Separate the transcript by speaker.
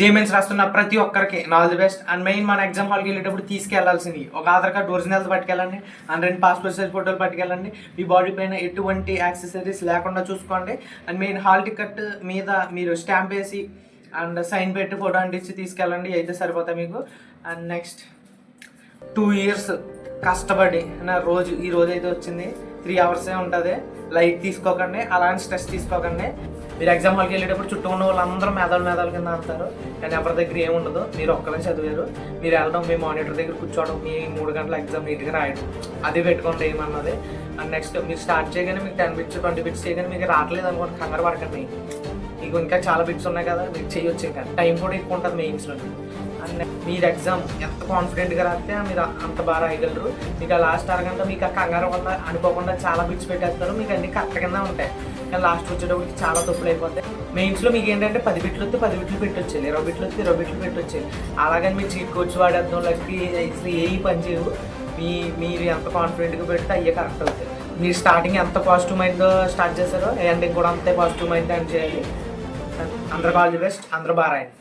Speaker 1: జేమెన్స్ రాస్తున్న ప్రతి ఒక్కరికి all the best. And main మన ఎగ్జామ్ హాల్కి వెళ్ళేటప్పుడు తీసుకెళ్లాల్సింది ఒక ఆధార్ కార్డ్ ఒరిజినల్స్ పట్టుకెళ్ళండి, అండ్ 2 పాస్పోర్ట్ సైజ్ ఫోటోలు పట్టుకెళ్ళండి. మీ బాడీ పైన ఎటువంటి యాక్సెసరీస్ లేకుండా చూసుకోండి. అండ్ మెయిన్ హాల్ టికెట్ మీద మీరు స్టాంప్ వేసి అండ్ సైన్ పెట్టి ఫోటో అంటించి తీసుకెళ్ళండి, అయితే సరిపోతాయి మీకు. అండ్ నెక్స్ట్ 2 years కష్టపడి నా ఈ రోజు అయితే వచ్చింది 3 hours ఉంటుంది. లైట్ తీసుకోకండి, అలాంటి స్ట్రెస్ తీసుకోకండి. మీరు ఎగ్జామ్ హాల్కి వెళ్ళేటప్పుడు చుట్టూ ఉన్న వాళ్ళందరూ మేధావుల కింద అంటారు, కానీ ఎవరి దగ్గర ఏముండదు. మీరు ఒక్కరే చదివారు, మీరు వెళ్ళడం, మీ మానిటర్ దగ్గర కూర్చోవడం, మీ 3 గంటల ఎగ్జామ్ నీట్గా రాయడం, అది పెట్టుకోండి ఏమన్నది. అండ్ నెక్స్ట్ మీరు స్టార్ట్ చేయగానే మీకు 10 bits 20 bits చేయగానే మీకు రావట్లేదు అనుకోండి, కంగారు పడకండి. మీకు ఇంకా చాలా బిట్స్ ఉన్నాయి కదా, మీరు చేయొచ్చు. ఇంకా టైం కూడా ఎక్కువ ఉంటుంది మెయిన్స్లో. అండ్ మీరు ఎగ్జామ్ ఎంత కాన్ఫిడెంట్గా రాస్తే మీరు అంత బాగా రాయగలరు. మీకు ఆ లాస్ట్ అరగంట మీకు ఆ కంగారు వల్ల అనుకోకుండా చాలా బిట్స్ పెట్టేస్తారు, మీకు అన్ని కరెక్ట్ కింద ఉంటాయి. కానీ లాస్ట్ వచ్చేటప్పటికి చాలా తప్పులు అయిపోతాయి. మెయిన్స్లో మీకు ఏంటంటే 10 బిట్లు వస్తే 10 బిట్లు పెట్టొచ్చేది, 20 బిట్లు వస్తే 20 బిట్లు పెట్టొచ్చేది. అలాగని మీరు చీట్ కోడ్స్ వాడేద్దాం, లేకపోతే అసలు ఏ పని చేయవు. మీరు ఎంత కాన్ఫిడెంట్గా పెడితే అయ్యే కరెక్ట్ అవుతాయి. మీరు స్టార్టింగ్ ఎంత పాజిటివ్ మైండ్తో స్టార్ట్ చేశారో ఎండింగ్ కూడా అంతే పాజిటివ్ మైండ్తో ఎండ్ చేయాలి. అందరూ ఆల్ ది బెస్ట్, అందరూ బాగా రాయండి.